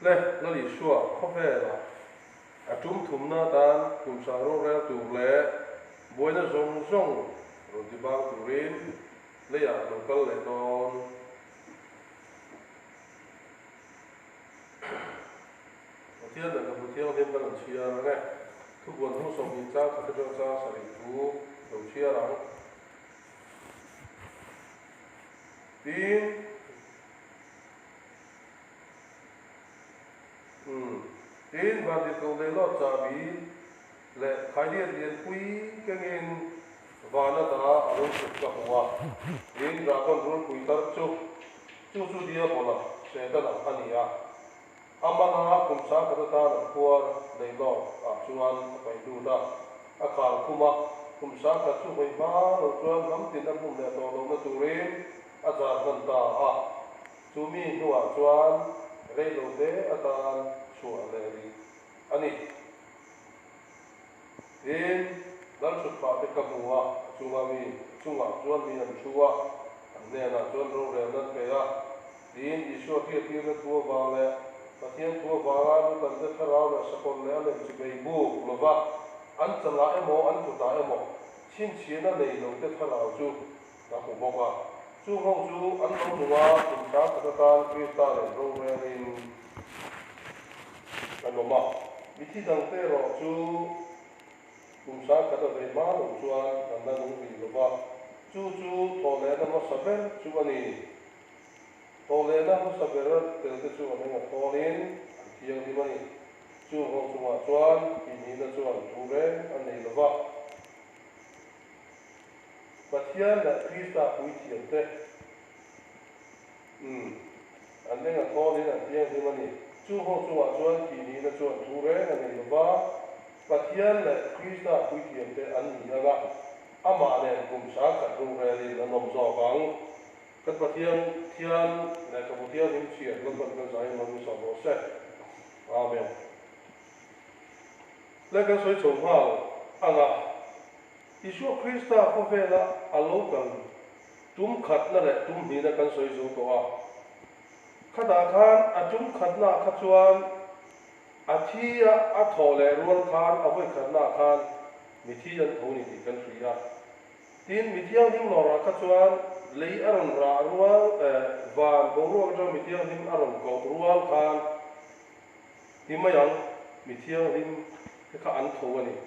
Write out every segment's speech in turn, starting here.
le nó lì xua khó về là chúng thùng na tan cùng sa rô ra tù lệ bôi nó rong rong rồi đi bao tù rin lấy local lệ đòn một thiên là một thiên thêm cái lần chia nó nàyทุกวันทุกสมิงจ้าขัดเจ้าจ้าสริภูเราเชื่อหลังทีนวันที่ตัวเลี้ยรอดจ่าบีและใครเรียนคุยกันเองวานาตาอารมณ์สุดกับหัวทีนรักกันรู้คุยตัดจู่เดียวพอละเสียดายอันนี้อ่ะอามานาคุมสากัตตาหลังพัวในโลกชวนไปดูนะอาการคุมสากัตจู่ไปมาเราชวนน้ำตินน้ำมุมเนี่ยตัวลงมาตูเรนอาจารย์กันตาจูมีหัวชวนเรื่องโลเดอาจารย์ชัวเลยอันนี้เอ็นดันสุดปาเด็กกับหัวจูงามีชวนมีน้ำชัวอันนี้นะชวนรู้เรื่องนั้นไปอ่ะเอ็นอิชัวที่นั่นตัวบาเลยประเทศตัวบาลานตันเด็กเราเนี่ยสกุลเนี่ยเลยจะไปบุกหรือว่าอันจะละเอโมอันจุดละเอโมชิ้นเชียนั่นเลยเราเด็กเราจูนะผมบอกว่าจูห้องจูอันต้องดูว่าคุณตาตาตาคริสตาเลยโรงเรียนอันนั้นมาวิธีดังเตอร์จูคุณตาตาตาเลยมาหรือจูอันนั้นนุ่งดีหรือว่าจูโตเลยนั่นมาสับเปจูอันนี้โตเลยนะมันสับเปลือกเติร์ดจูอันนี้โตเลยที่ยังที่มันจูห้องจูมาจวนที่นี่นะจวนจูเร่อันนี้หรือว่าปัจจัยนั้นคริสต์คุยเทียนเตอันนี้นะโตเลยนะที่ยังที่มันจูห้องจูมาจวนที่นี่นะจวนจูเร่อันนี้หรือว่าปัจจัยนั้นคริสต์คุยเทียนเตอันนี้นะอามาเนี่ยกุมสากัดโรงเรียนนั่นนมจอกังกันปัจจัยที่อันเนี่ยกับปัจจัยที่เชียร์กันเป็นสายมันมีสองโลเซอาเมนและกันสวยสมภาพอันนั้นอิสุคริสต์พระเวลาอาโลกันจุ่มขัดนั่นแหละจุ่มนี้นะกันสวยสมตัวขณะขันอาจุ่มขัดหน้าขัดชวนอาที่อาทอเลรวนขันเอาไว้ขัดหน้าขันมิที่ยันโทนี่ที่กันสุริยะทีนมิที่ยังหิมลอราขัดชวนเลยอารมณ์รารัววานบงรัวก็จะมิที่ยังหิมอารมณ์กอรัวขันที่ไม่ยังมิที่ยังหิมข้าอันโทนี่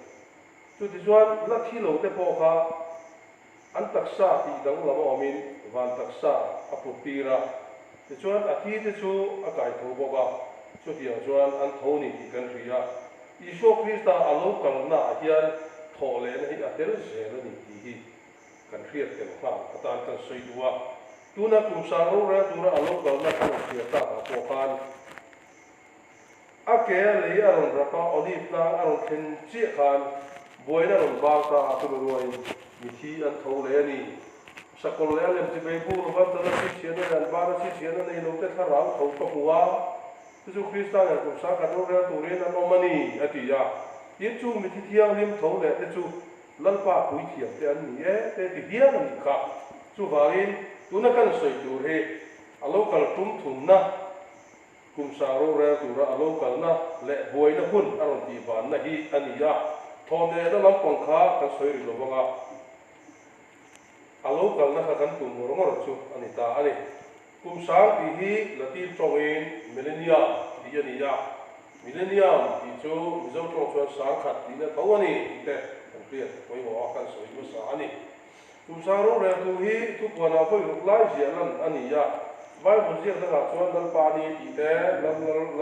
จุดที่ชวนลัทธิโลกเตปอข้าอันตักษาที่ดังละมั่วมินวันตักษาอปุปีระที่ชวนอาทิตย์ที่ชูอากาศโทบอกว่าจุดที่ยังชวนอันโทนี่ที่กันสุริยะอิสุคริสต์อาโลกันน่ะที่อันโทเลนให้อัตเตอร์เซลนี่ที่กันเครียดกันข้างอาจารย์กันสวยดูว่าตัวนักกุมสารรู้แล้วตัวนักอาโลกันน่ะกันเครียดตาพวกกันอาเกลีอารมณ์รักออลิฟนาอารมณ์เข็นเจี๊ยกันบวยนั่นบางตาตัวรวยมิที่อันโทเลนี่สกุลแล้วเล่มที่ไปพูดว่าตอนที่เชียร์นั่นบ้านที่เชียร์นั่นในโลกที่ทาราเขาก็หัวที่สุคริสต์เนี่ยกุมสารกันรู้แล้วตัวเรียนอันอมันนี่อธิยายิ่งจู่มิที่เที่ยงเล่มโทเลที่จู่ลัลปาคุยเทียมแต่อันนี้แต่ที่เดียนนี่ค่ะจู่วารินตัวนักการสวยดูเฮอโลกันทุ่มทุนนะกุมสารูเรตุระอโลกันนะและบวยนะหุ่นอารมณ์ตีบานนะฮีอันนี้ยาทอนเดนน้ำปองค้ากันสวยริโลบังอาอโลกันนะกันตุ่มรองรจุอันนี้ตาอันนี้กุมสาปีฮีละตีตรงเองมิเลเนียที่อันนี้ยามิเลเนียที่จูมิจฉาตรงส่วนสังขัดที่เนี่ยตัวนี้ที่แต่กันเปลี่ยนไว้บอกกันสวยภาษาอันนี้กุมสารูเรตุฮีทุกวันเอาไปลุกไล่เสียนั่นอันนี้ยาไว้ผมเรียกนะครับส่วนนั้นปานีตีแต่นั้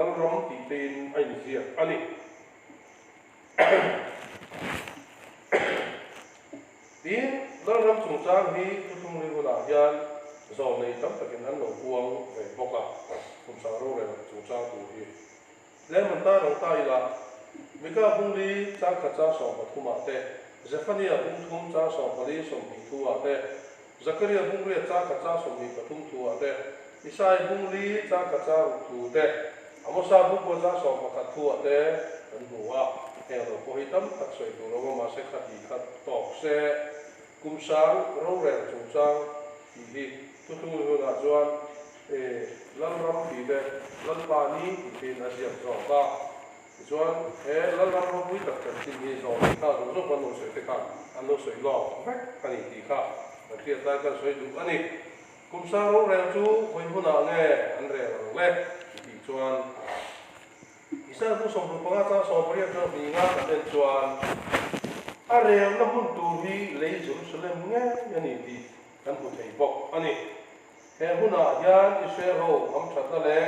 นร้องตีเต็นไอ้เสียอันนี้ทีนั้นรำสงสารที่ทุกคนเรียกว่ายันโซนในตั้งแต่กินอันหลงพวงในพวกผมสารู้เลยสงสารตัวที่แล้วมันตาของตาอีละมิก้าพุ่งดีจากข้าเจ้าสองปฐุมอาเตเจฟานีพุ่งทุ่มจากสองปรีสมบิทัวอาเตจักรีพุ่งเรียจากข้าเจ้าสมบิปฐุมทัวอาเตอิสายพุ่งลีจากข้าเจ้าทูเตอามอสาพุ่งบัวจากสองปขัดทัวเตอันหัวเออเราพอหิตัมตักสวยตัวเรามาเสกขัดอีขัดตอกเสกุมสางเราแรงจงจังที่ทุกๆคนอาจจะ lal ram pi de lal pa ni pin asiam zo ka chuan lal ram ro pui tak kan tin hi zo ka zo kan no soi te ka an no soi lo vek ani ti kha ti ta kan soi du ani kum sa ro re chu hoi huna nge an re le ti chuan isa bu som ru pa ta so pari cho mi nga ka den chuan a re na hun tu hi le Jerusalem nge ani ti kan hu thei bok ani he huna hian Israel ho am that na le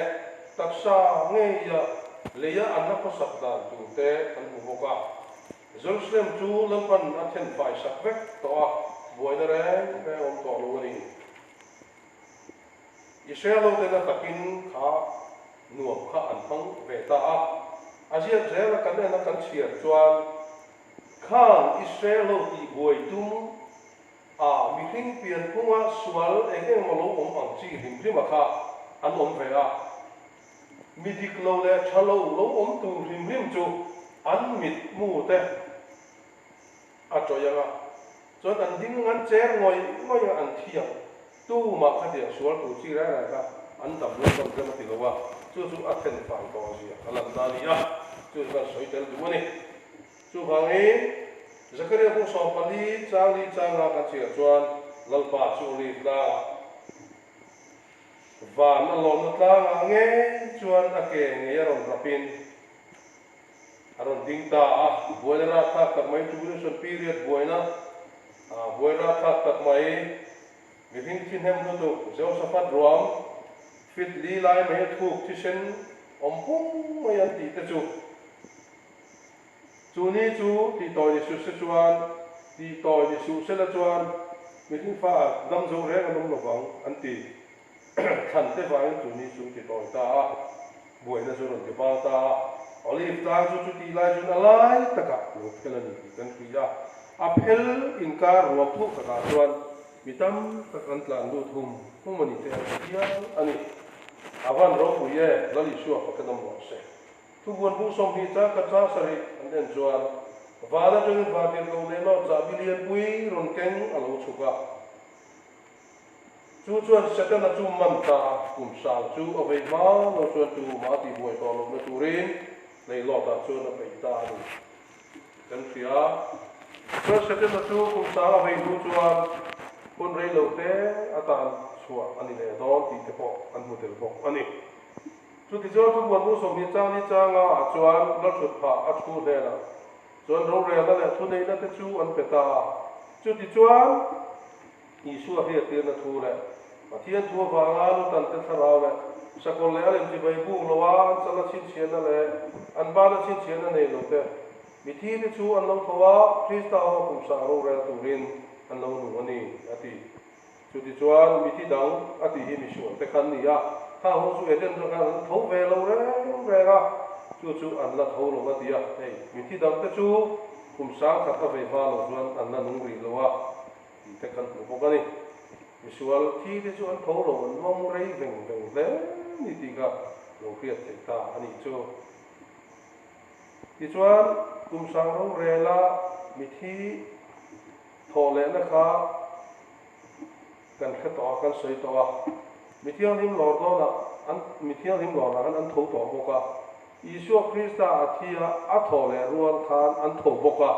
taksa nge ya leya anna ko sakda tu te kan hu boka Jerusalem chu lampan athen fai sakvek to a boina re pe om to lo ni Israel ho te na takin kha nuam kha an phang ve ta a azia zela kan na kan chiar chuan khang Israel ho ti boi tum mi hring pian punga sual eng malo om ang chi rim rim kha an om ve a mi dik lo le chalo lo om tu rim rim chu an mit mu te a choyanga chon an ding an cher ngoi an thiam tu ma kha dia sual tu chi ra ka an dam lo dam ke ma ti lo wa chu a then fang to sia alam da ni a chu ka soi tel du ni chu bangi Zakaria pun so pali chang kan sia chuan lalpa chu ri la van a lom na tlang nge chuan a ke nge ron rapin aron ding ta boina tha tak mai tribulation period boina boina tha tak mai mi hing thin hem no to Jehoshaphat rom fit li lai mai thuk thi sen om pung mai an ti te chu ni chu ti toi ni su se chuan ti toi ni su se la chuan mi hing fa dam zo re an lo wang an ti than te vai chu ni chu ti toi ta boina zo ron ke pa ta olive ta chu ti lai chu na lai taka lo ke la ni kan ku ya aphel in ka ro thu ka chuan mitam tak an tlan lu thum mani te ya ani avan ro ku ye lali shu fa ka dam lo se tu buan bu som hi cha ka cha sari an den chuan wala jong va tin lo le no cha billion pui ron keng alo chuka chu chuan satan na chu man ta kum sang chu avei ma lo chuan tu ma ti buai to lo na turin nei lo ta chu na pei ta ni kan sia chuan satan na chu kum sang avei lu chuan kun rei lo te atan chua ani le don ti te po an mu tel po ani chu ti chuan tu buan bu som hi cha nga chuan la thut pha a thu le la chuan ro re la le thu nei na te chu an pe ta chu ti chuan Isu a hiat na thu le Mathian thu va nga lu tan te thara le sakol le alem ti bai bu lo wa chala chin chen na le an ba na chin chen na nei lo te mi thi ni chu an lo thowa Krista ho kum sa ro re tu rin an lo nu ani ati chu ti chuan mi thi dang ati hi mi su te khan ni ya ha ho su eten to kan tho ve lo re ga chu an la tho lo ga ti ya ei mi thi dang te chu kum sa kha ta ve va lo chuan an na nung ri lo wa te kan ko ga ni visual thi te chu an tho lo mong rei veng le ni ti ga lo kriat te ta ani chu ti chuan kum sang ro re la mi thi tho le na kha kan kha to kan soi to a mi thiang lim lor do na an mi thiang lim lor na an tho to bo ka Isu Krista a thia a tho le ruan khan an tho bo ka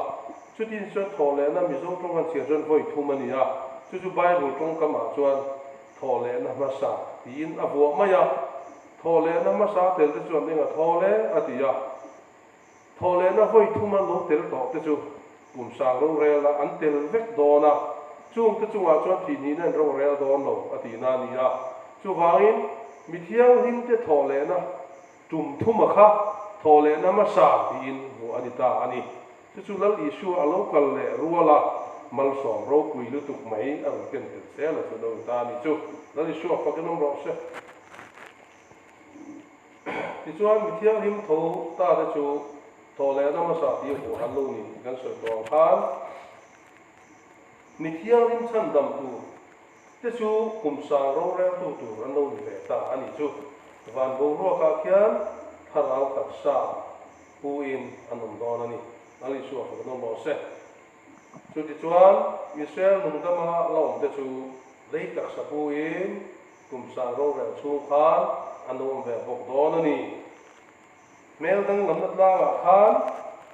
chu tin chuan tho le na mi zo tong kan sia jon voi thu mani a chu Bible tong ka ma chuan tho le na ma sa tin a bo ma ya tho le na ma sa tel te chuan ninga tho le a ti ya tho le na voi thu ma lo tel to te chu kum sang ro re la an tel vek do na chung te chunga chuan thi ni nen ro re do no a ti na ni a chu wangin mi thiang him te tho le na tum thu ma kha tho le na ma sa tin ho ani ta ani chu lal Isu a lo kal le ruala mal som ro kui lu tuk mai a ken te se la chu do ta ni chu lal Isu a fa ke nom ro se ti chuan mi thiang him tho ta de chu tho le na ma sa ti ho han lo ni kan so to khan mi thiang him chan dam tu te chu kum sang ro re tu an lo ni le ta ani chu van bo ro ka khian tharau tak sa pu in anom don ani ali su a fa no se chu ti chuan Israel nung dama lom te chu lei tak sa pu in kum sa ro re chu khan anom ve bok don ani mel dang lam lat la khan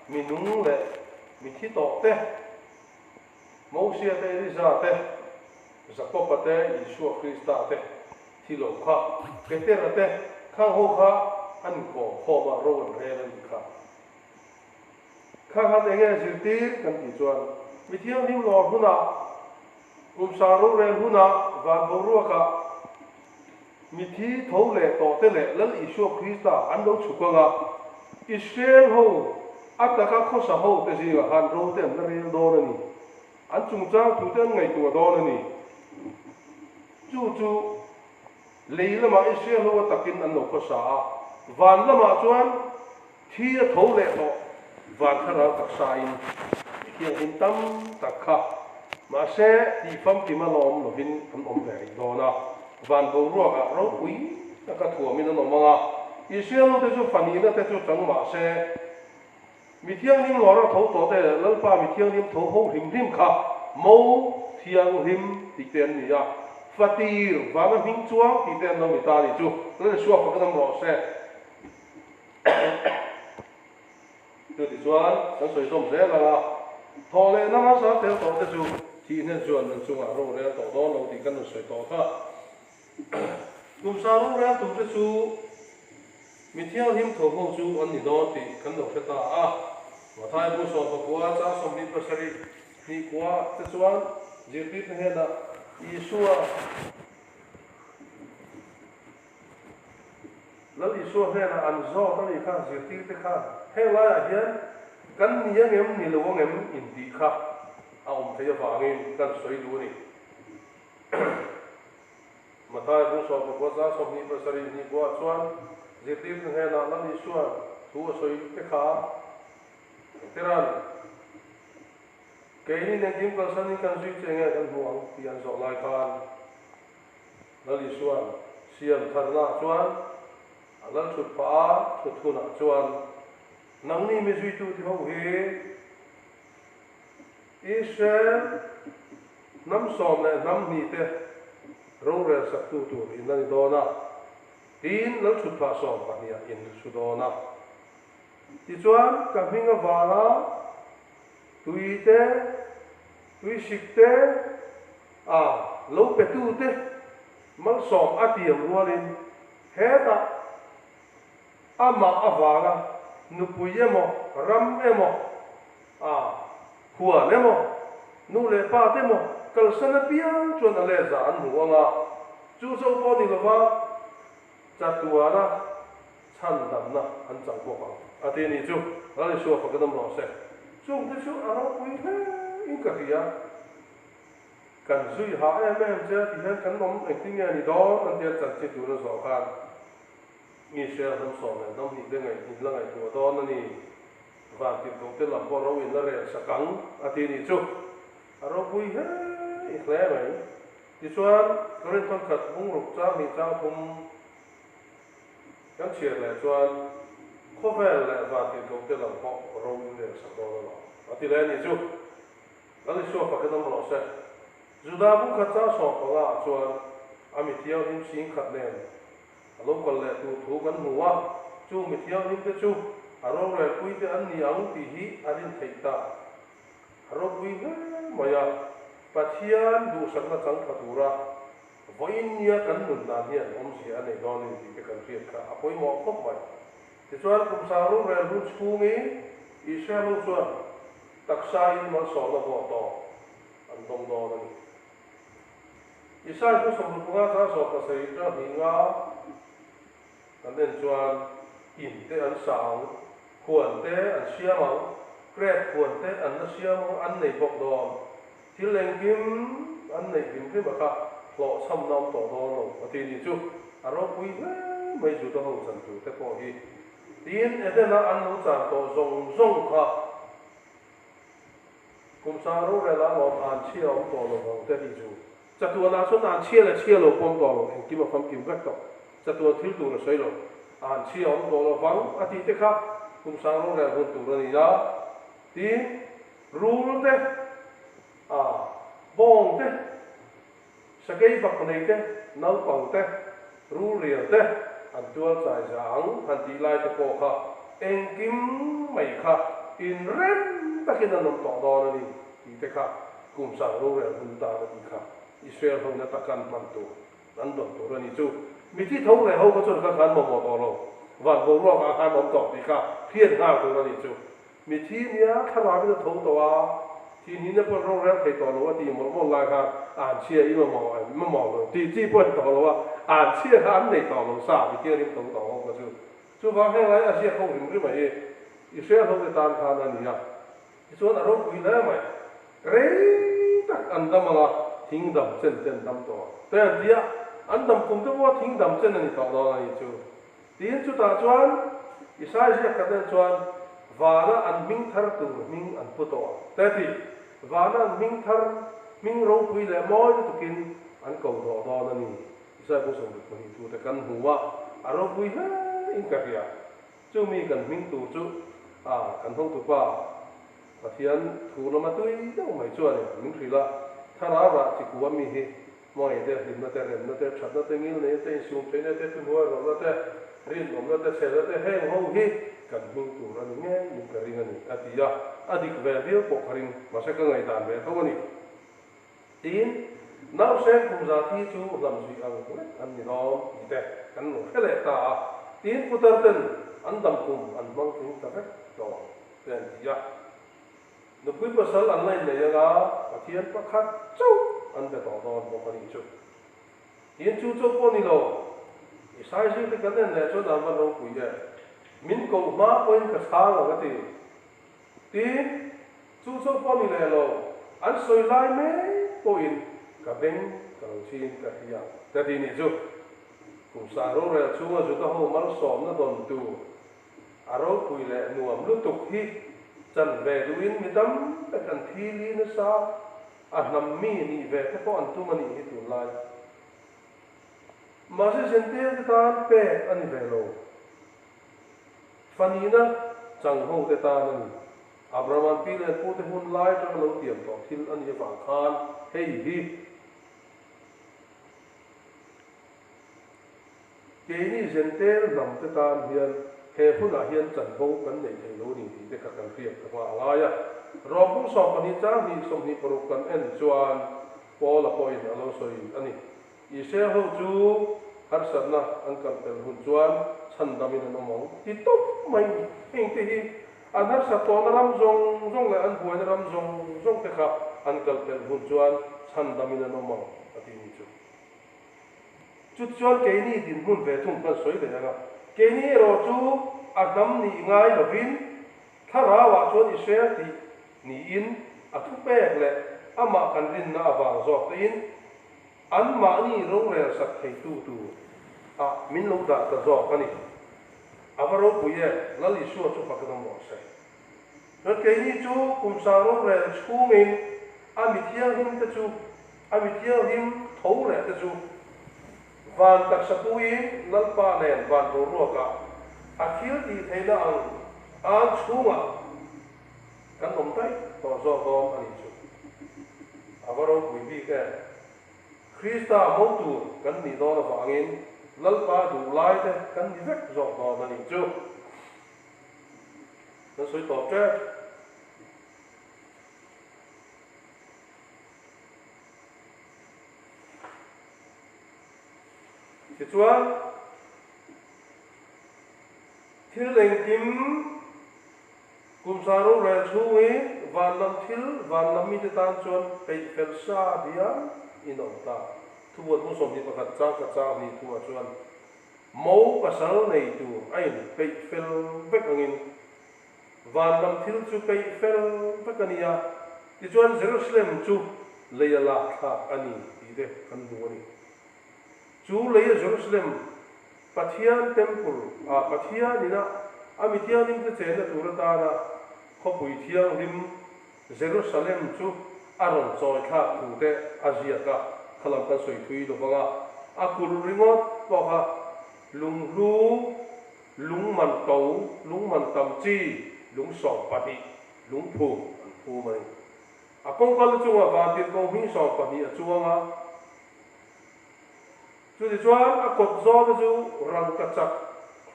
mi nung le mi thi to te mo sia te ri za te zakpo pate Yeshua Krista te thi lo kha ke te ra te kha ho kha an ko kho ma ro re len kha kha ha te nge zil ti kan ti chuan mi thiang nim lo huna kum sa ro re huna van bo ru ka mi thi tho le to te le lal Yeshua Krista an lo chu ka nga Israel ho ataka kho sa ho te ji han ro te na re do na ni an chung chang tu te ngai tu do na ni chu leila ma Israel ho takin an lo kho sa van la ma chuan thi tho le to van khara tak sa in hiang hin tam takha ma se ti fam ki ma lom lo bin an om ve do na van bo ro ka ro ui ka thua min an om nga Israel te chu fani na te chu chang ma se mi thiang nim lo ra tho to te lal pa mi thiang nim tho ho him him kha mo thiang him ti ten ni ya fatir wa ma hing chuang ti ten no mi ta ri chu le suwa fa ka nam lo se tu ti chuan kan soi som se la tho le na ma sa te to te chu ti ne chuan nan chu a ro re to do lo ti kan soi to kha kum sa ro re tu te chu mi thiang him tho ho chu an ni do ti kan lo se ta a ma thai bu so ba kwa cha som ni pasari ni kwa te chuan je pi te he na Yeshua lal Yeshua he na an zo ta ni kha je ti te kha he la ya hian kan ni yang em ni lo ngem in ti kha a om the va ngin kan soi du ni ma thai bu so ba kwa cha som ni pasari ni kwa chuan je ti te he na lal Yeshua thu soi te kha teran cái này kim cơ sở này cần suy chế nghe cần huống thì anh dọn lại khan là lý xuân xiêm thần na chuan là chụp phá chụp thu na chuan nắng ni mới suy tu thì không hề Israel năm sòm này năm nị te râu rè sắc tu tu in là đó na tin là chụp phá sòm bạn nhà in su đó na thì chuan cả mình vào tùy xịt te lâu bê tu te mang sòm tiệm luôn lên hết mà vàng nụ bùi em ram em hùa em nụ lệ ba te kalau sana piang chuan ale za an hu anga chu zo po ni lova chatua na chan dam na an chang ko ka ati ni chu ale so fa kadam lo se chung te chu ara pui he in ka ria kan zui ha em che ti hen kan nom ek ting ni do an tia chan chi tu na so khan ni se dam so na dam ni de ngai ni la ngai tu do na ni van ti ko te lam po ro in la re sa kang ati ni chu ara pui he i hle mai ti chuan korin ton khat hung ruk cha mi cha thum kan chia le chuan kho vel le van ti ko te lam po ro in le sa do lo ati le ni chu ali so fa ka dam lo se juda bu kha cha so ko la chuan ami thiau him sing khat nen alo kol le tu thu kan huwa chu mi thiau him te chu aro re pui te an ni ang ti hi arin theita aro pui maya pathian du sakna chang khatura voin nia kan nun na hian om si ane don ni ti kan riat kha apoi mo khop mai ti chuan kum sa ru re ru chu ngi Israel lu chuan taksa in ma so la bo to an dong do ni Israel ku som lu nga sa so ka sei tra ni nga an den chuan in te an sang khuan te an siamang kret khuan te an na siamang an nei bok do thil leng kim an nei kim ke ba ka lo sam nam to do lo ati ni chu aro pui mai ju to ho san tu te po hi tin edena an lu chan to zong kha kum sa ro re la lo an chi om to lo ho te ni chu chatu na so an chi lo pom to lo ki ma fam kim gat to chatu thil tu na sei lo an chi om to lo wang ati te kha kum sa ro re ho tu ni ya tin rul te bong te sakei bak nei te nau pang te ru rial te an tual sai jang han ti lai te ko kha eng kim mai kha in rem takin an nom to do ni ti te kha kum sang ru rial hun ta ni kha Israel hong na takan man tu nan don tu ra ni chu mi ti thong le ho ko chon kha kan mo mo to lo van bo ro ka han mom to ti kha phian ha tu ra ni chu mi thi nia khara bi to to waทีนี้เนี่ยพวกเราเรียกใครต่อหรือว่าทีมเราลายค่ะอ่านเชียร์อีมาหมอเลยที่พวกต่อหรือว่าอ่านเชียร์อันในต่อหรือทราบอีกเรื่องนึงต่อก็จู่บางแห่งไรอาเชียร์เขาถึงที่ไหนอีเชียร์เขาจะตามทางนั้นนี่อ่ะส่วนอารมณ์คุยได้ไหมเร่ตักอันดำมาละทิ้งดำเส้นดำตัวแต่อันเดียอันดำผมจะว่าทิ้งดำเส้นนี่ต่อนี่จู่ทีนี้จู่ตาจวนอีสายเชียร์กันจวนว่านะอันมิงทาร์ตัวมิงอันพุทโธแต่ที่ว่านั้นมิงทาร์มิงรู้คุยเลยมอยตุกินอันเก่าต่อนั่นนี่ใช่ผู้สมบูรณ์ตัวแต่กันหัวอารมณ์คุยเฮ้อินกับยาจู่มีกันมิงตัวจู่กันห้องตัวป้าอาทิตย์ถูกนมาตุยต้องไม่ช่วยเนี่ยมิงคุยละถ้าเราว่าจิกว่ามีเหตุมอยเดียริมนั่นแต่เริ่มนั่นแต่ชัดนั่นแต่งี้เนี่ยแต่สุ่มเป็นนั่นแต่ตัวหัวเรานั่นแต่ริมนั่นแต่เสร็จนั่นแต่แห้งห้องเหตุกันมิงตัวนั่นนี่มิงกระริงนี่อาทิตย์adik velvil pokharin masaka ngai dan ve thawani tin nau sen kum zati chu lam sui ang ko an ni ro ite kan no khale ta tin putar ten an dam kum an mang tin ta ve to ten ya no pui pasal an lai le ya pathian pakhat chu an be to don bo khari chu tin chu chu po ni lo isai ji te kan ne chu da ma lo pui ye min ko ma poin ka sa ga ti tin chú số phong như này rồi anh soi lại mấy point cả bên cả xin cả hiệp thế thì này chú cũng sao rồi chú mà chú ta hôm mà sớm nó đồn tu à rồi quỳ lại nuông lúc tục hi chân về đuôi mi đâm cái cần thi lý nó sao à nằm mi nị về cái con tu mà nị hi tu lại mà sẽ xem tiền cái ta pe anh về rồi phần này chẳng hông cái ta này Abraham pil en pute hun lai to lo tiam to thil an ye wang khan hei hi ke ni zente nam te tan hian he huna hian chan bo kan nei thei lo ni ti te kha kan riam ka wa ya ro bu so pani cha ni som ni pro kan en chuan pola point alo soi ani I se ho chu har sanna an kan tel hun chuan chan damin no mong ti top mai heng te hi an har sa to na ram zong le an buai na ram zong te kha an kal tel hun chuan chan damin no mong ati ni chu chút chuan ke ni din mun ve thum kan soi le nga ke ni ro chu adam ni ngai lo vin thara wa chuan I se ti ni in a thu pek le ama kan rin na awang zo te in an ma ni rong re sak thei tu min lo da ta zo ka ni avaro puye lali shu chu pa ka mo se no ke ni chu kum sa rong re chu min a mi tia him te chu a mi tia him tho le te chu van tak sa tuin lalpa nen van ro ro ka akhil ti theina ang chunga kan nom tai to zo gon ani chu avaro pui bi ke Krista motu kan ni do na wangin lalpa du lai te kan ni vek zo gon ani chu na soi to che thì chuan thil leng kim kum sa ro re chui van lam mi te tan chuan pe fel sa dia inom ta thuat mu som ni pakhat cha ni thu chuan mo pasal nei tu ai pe fel vek angin van lam thil chu pe fel vek ania ti chuan Jerusalem chu leila kha ani ti de kan du ani chú lấy Jerusalem Pathian temple Pathian nina amithian nim te chena turata na khopui thiang lim Jerusalem chu aron choi kha thu te Asia ka khalam ka soi thui do banga akul ringot wa kha lung man tau lung man tam chi lung song pati lung phu mai akong kal chunga va tin ko hi song pati chuanga chú thì chuan a cột gió cái chú răng cắt chặt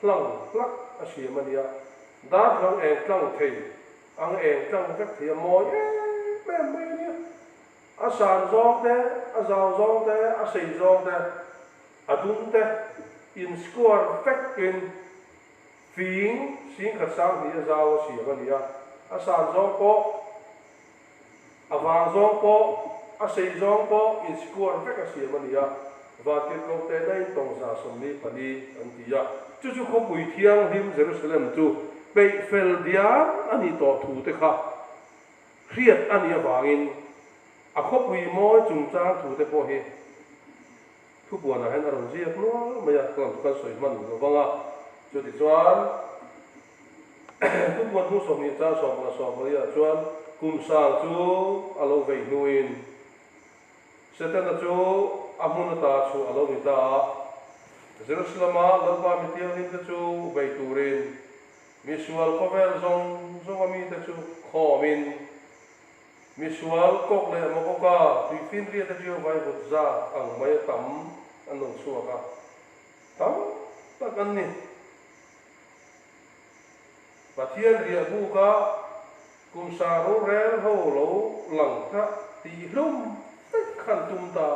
lăng lắc a xì mà nia đá răng em trăng thầy ang em trăng vét thì mồi mẹ nia a sàn gió thế a giàu gió thế a sầy gió thế a đúng thế in square vét in phiến xin khát sang thì a giàu xì mà nia a sàn gió có a vàng gió có a sầy gió có in square vét a xì mà nia và cái câu tế này tổng giả sông đi và đi anh chị ạ chú chú không bùi thiang him Jerusalem chú bị phèn diam anh ấy tỏ thủ thế khác riết anh ấy vangin à không bùi môi chúng ta thủ thế bao hết thu buồn là hay là đồng gì nữa bây giờ còn cần soi mặn rồi vâng ạ chú thì choan thu buồn thu sông như cha sông là sông bây giờ choan cùng sang chú alo về nuôi sẽ tên là chú amun ta chu alo mi ta Jerusalem lalpa mi tiang hin ta chu bei turin misual kovel zong ami ta chu khomin misual kok le mo ka tu fin ri ta chu vai but za ang mai tam anong suwa ka tam ta kan ni pathian ri bu ka kum sa ro rel ho lo lang ka ti hlum khan tum ta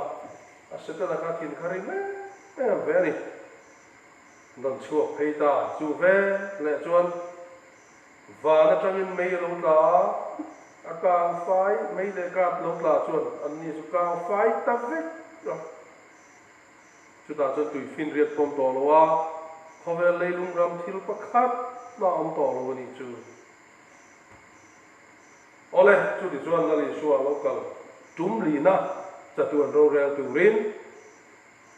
aseta la ka tin khari me ve ni don chuak phei ta chu ve le chuan và nó trong những mấy lâu ta cao phái mấy đề cát lâu ta chuan anh ni chu cao phái ta vết rồi chúng ta cho tùy phiên riết phong tỏ lo wa có vẻ lấy lung ram thil pakhat na am tỏ lo ni chu ole chu di chuan la li suwa local tum li na cha tuan ro rel tu rin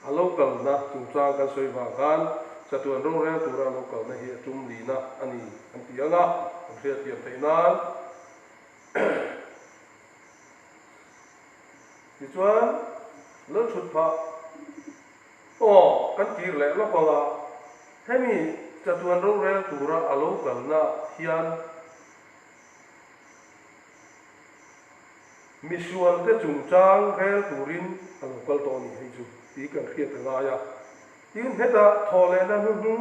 a local na tum cha kan soi wa kan cha tuan ro rel tu ra local na hi tum li na ani an ti anga an ria ti thei nan ti chuan lo chut pha kan tir le lo pa la hemi cha tuan ro rel tu ra a local na hian misual te chung chang rel turin ang kal to ni hei chu ti kan khiat nga ya tin heta thole na hu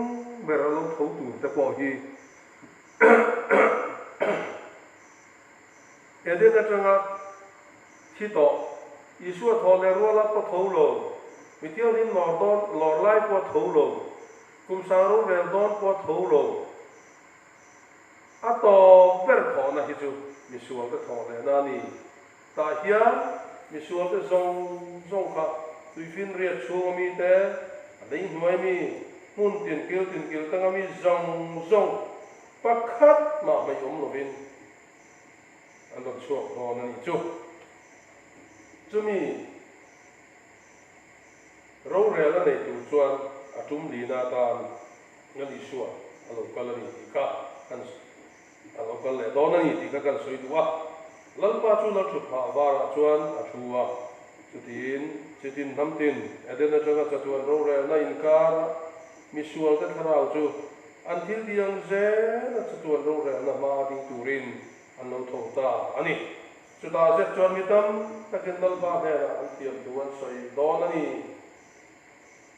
beralo thau tu te po hi ede na changa thi to isu thole ro la po thau lo mi tiao nin lor lai po thau lo kum sa ro rel don po thau lo a to ber tho na hi chu misual te thole na ni ta hian misual te zong kha tui fin riat chu mi te dei hnuai mi mun tin kil tanga mi zong pakhat ma mai lovin an lo chuak ho na ni chu chumi ro re la nei tu chuan atum li na tan ngali suwa alo kala ni ka kan alo kal le do na ni ti ka kan soi duwa lalpa chu la chu pha wara chuan a thuwa chutin namtin adena changa chatuan ro re na inkar misual te tharau chu an thil diang ze na chatuan ro re na ma ding turin an lo thong ta ani chuta ze chuan mitam takin lalpa he an tiam tuan soi don ani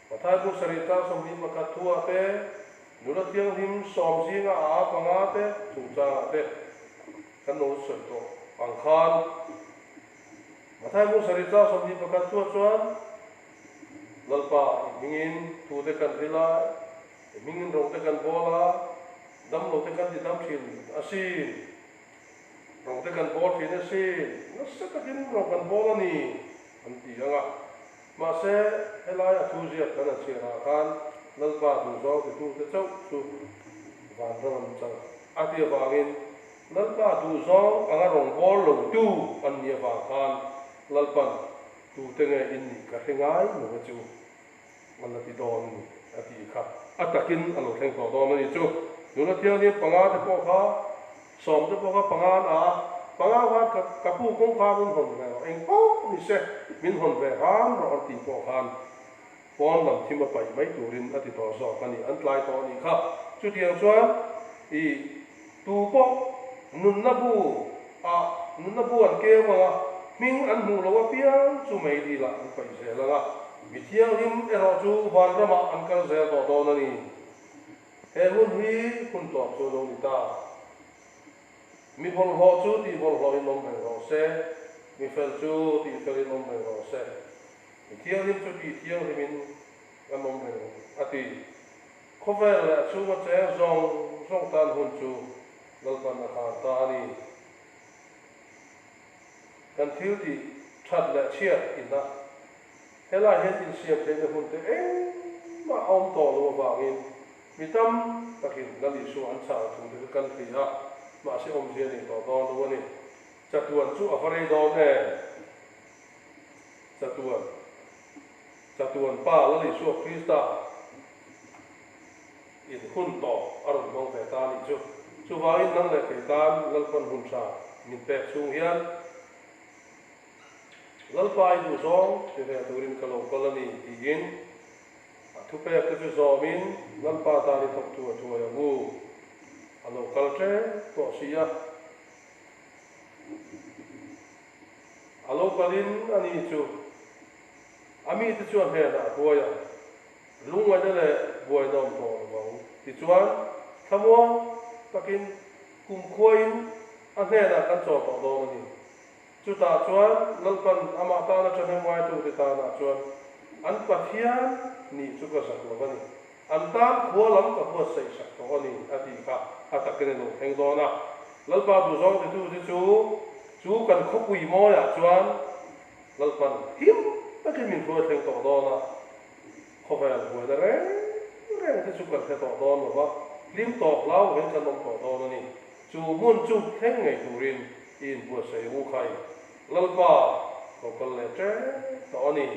pathai bu sarita somhi makathua te nula tiang him som jinga a panga te chungcha te kan no soi to angkhan mathai mu sarita somni pakat chuan lalpa mingin tu te kan rila mingin rong te kan bola dam lo te kan di dam thin asi rong te kan bol thin asi nasa ka din rong kan bola ni anti anga ma se helai a thu zia kan chira kan lalpa du zo te tu te chau chu van ram chang ati wangin lalpa du zo anga rong bol lo tu an nia wa kan lalpan tu tenge in ni ka hengai no chu man la ti don ati kha atakin alo theng ko don ni chu nu la tiang ni panga te po kha som te po kha panga wa ka pu kong kha mun hon ve eng po ni se min hon ve ram ro ti po khan pon lam thima pai mai turin ati to zo kani an tlai to ni kha chu tiang chuan I tu po nun na bu an ke wa Ming an mu lo piang chu mai di la an pai se la mi thiang lim ero chu van rama an kal zel to do na ni he hun hi hun to chu lo ni ta mi bol ho chu ti bol ho in nom ro se mi fel chu ti fel in nom ro se mi thiang lim chu ti thiang lim in an nom ro ati khovel la chu ma che zong tan hun chu lal pan na kha ta ni kan thil ti that la chia in na hela hen in siam te hun te ma om to lo ba in mi tam takin gali su an cha thung de kan thi ha ma se om je ni to do lo ni chatuan chu afare do ne chatuan pa la li su krista in hun to aron mong ve ta ni chu wa in nang le ke tan lal pan hun sa min pe chung hian lal pai du zong te ve turin kalo kolani igin thu pe ke chu zomin lal pa ta ni thok tu ya bu alo kalche to sia alo kalin ani chu ami te chu he na boya lungwa de le boy nom to ba ti chuan thamo takin kum khoin a he na kan cho to do ni chu ta chuan lalpan ama ta na chane mai tu te ta na chuan an pathian ni chu ka sak lo ni an tam khuwa lam ka khuwa sei sak to ni ati kha atakene no theng do na lalpa du zong te tu chu kan khopui mo ya chuan lalpan him takin min khuwa theng to do na khovel hua da re te chu kan the to do no ba lim to lau hen kan nom to do ni chu mun chu theng ngai turin in bua sei u khai lalpa local le tre to ni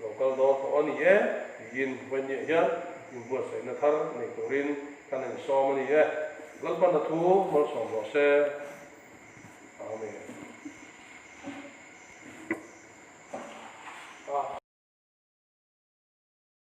local do to ni e yin wen ye ya in bua sei na thar nei turin kan en so mani e lalpa na thu mo so mo se amen